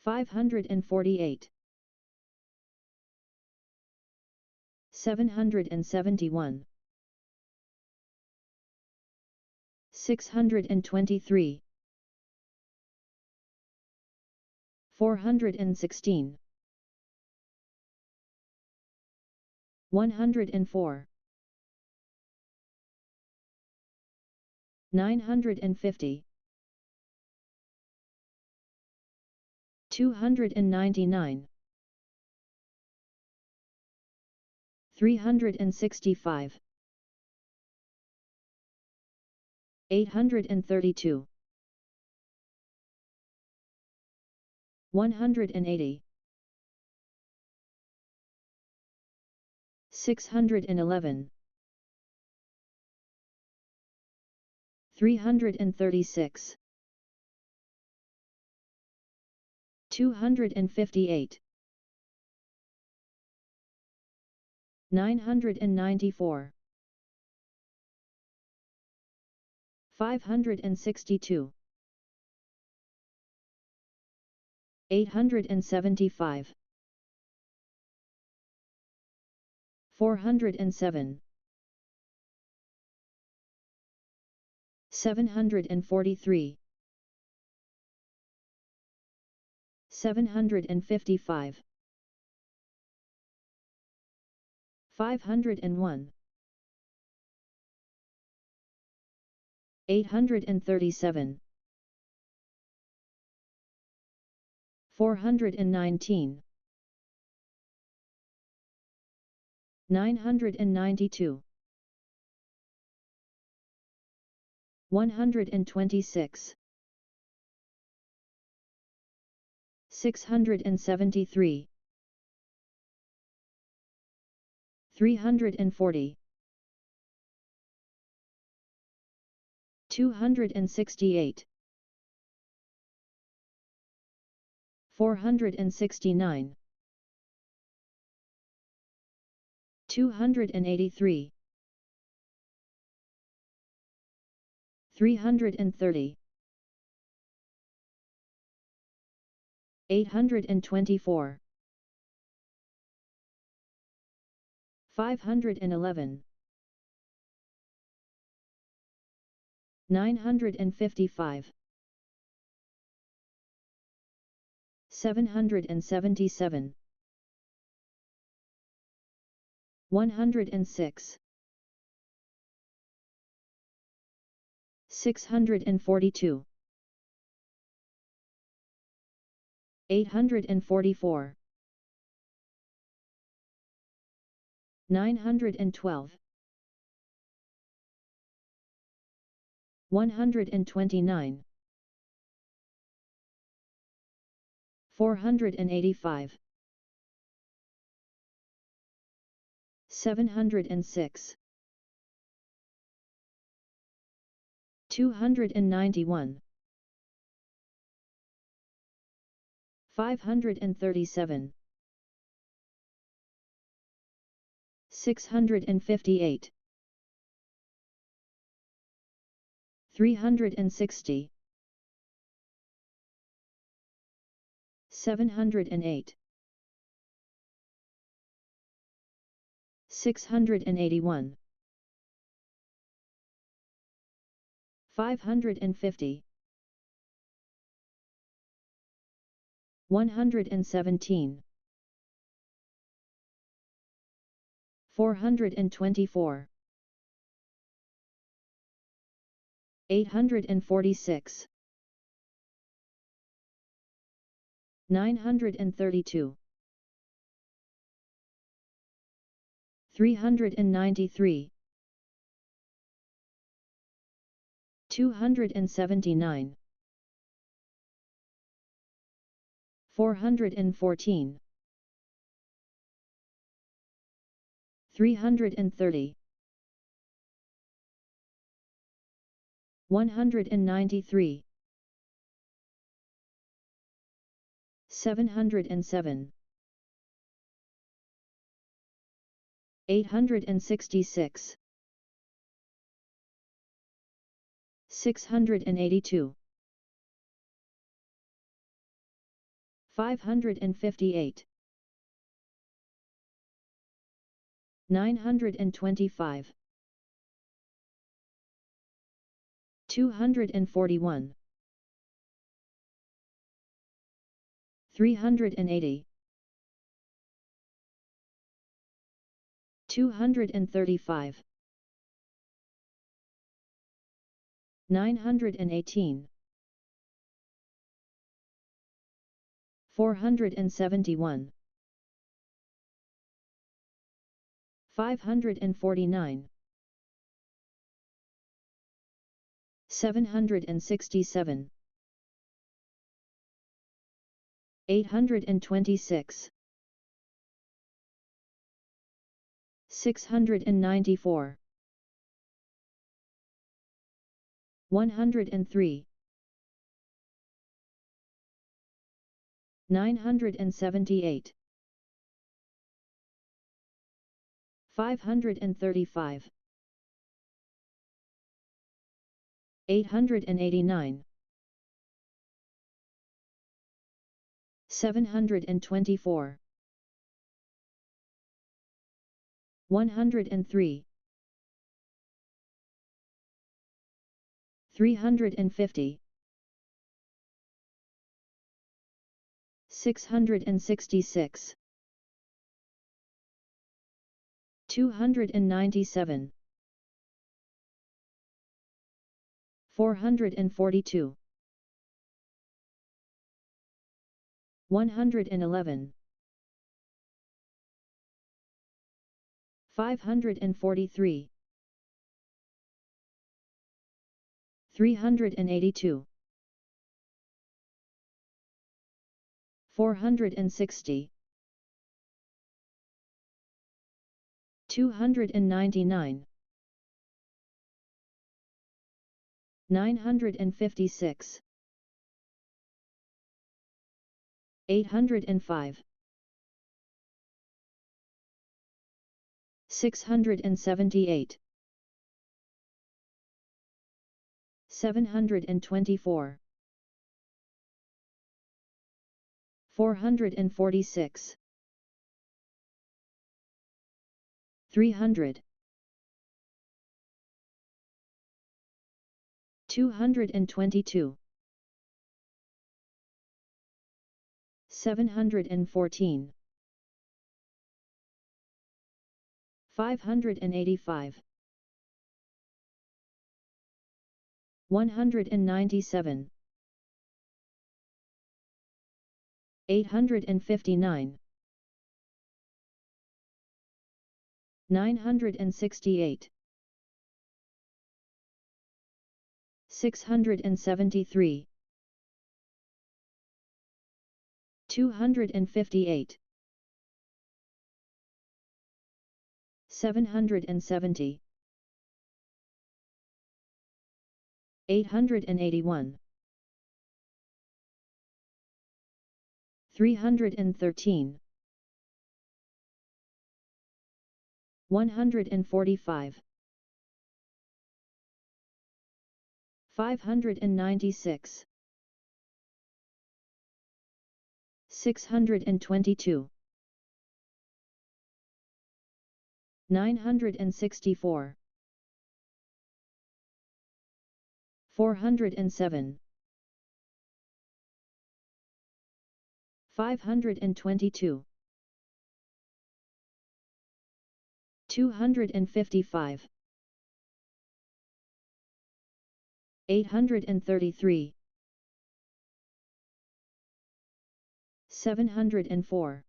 548. 771. 623. 416. 104. 950. 299. 365. 832. 180. 611. 336. 258. 994. 562. 875. 407. 743. 755. 501. 837. 419. 992. 126. 673. 340. 268. 469. 283. 330. 824. 511. 955. 777. 106. 642. 844. 912. 129. 485. 706. 291. 537. 658. 360. 708. 681. 550. 117. 424. 846. 932. 393. 279. 414. 330. 193. 707. 866. 682. 558. 925. 241. 380. 235. 918. 471. 549. 767. 826. 694. 103. 978. 535. 889. 724. 103. 350. 666. 297. 442. 111. 543. 382. 460. 299. 956. 805. 678. 724. 446. 300. 222. 714. 585. 197. 859. 968. 673. 258. 770. 881. 313. 145. 596. 622. 964. 407. 522. 255. 833. 704.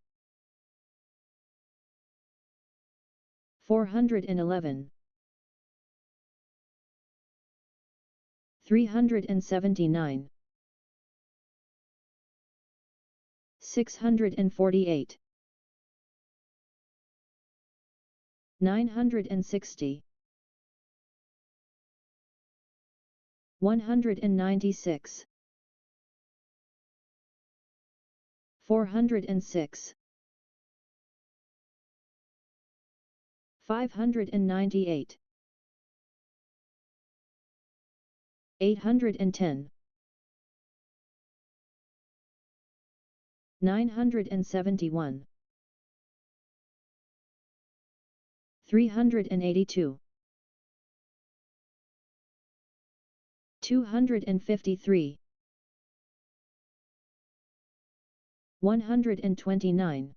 411. 379. 648. 960. 196. 406. 598. 810. 971, 382, 253, 129,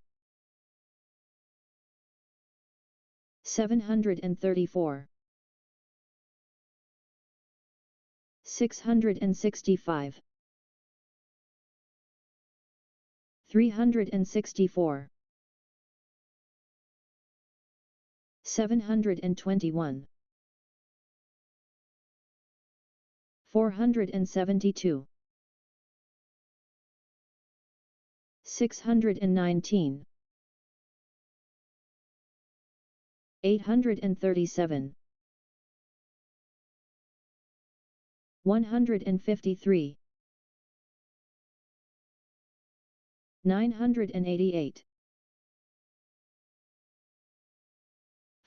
734, 665, 364, 721, 472, 619, 837, 153, 988,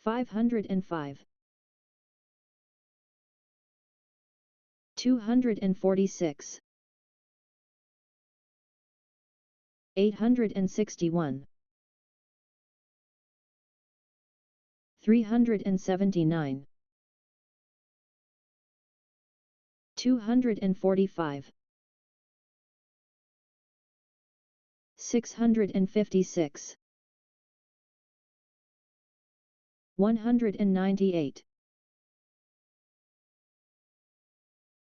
505, 246, 861, 379, 245, 656, 198,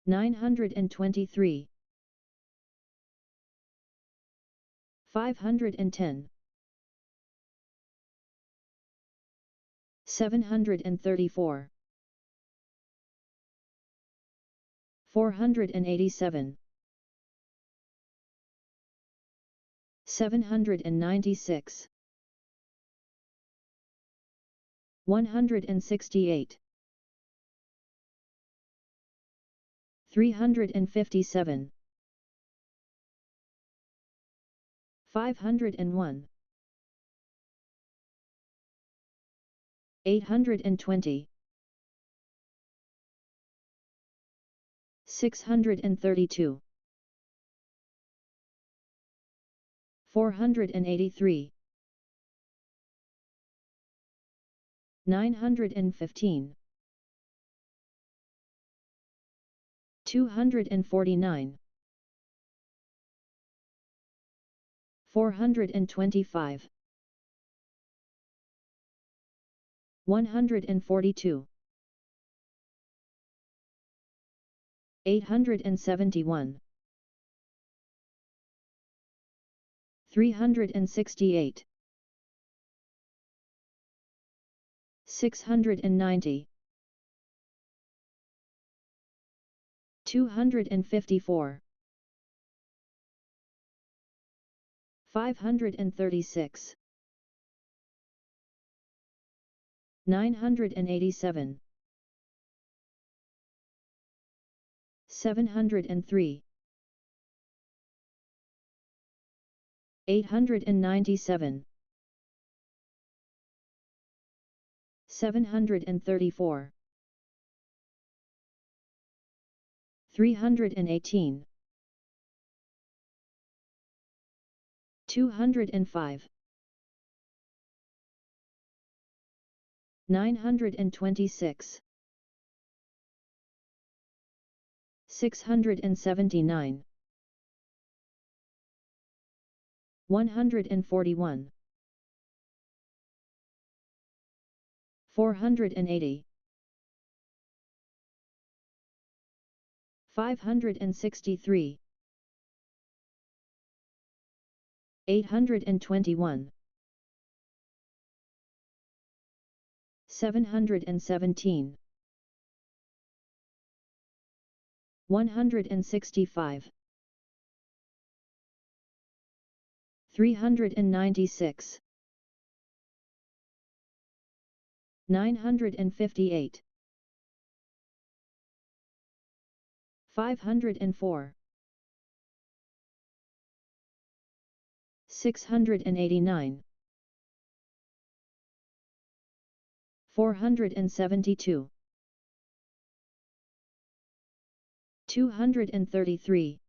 923, 510, 734, 487, 796, 168, 357, 501, 820, 632, 483, 915, 249, 425, 142, 871, 368, 690, 254, 536, 987, 703, 897, 734, 318, 205, 926, 679, 141, 480, 563, 821, 717, 165, 396, 958, 504, 689, 472, 233,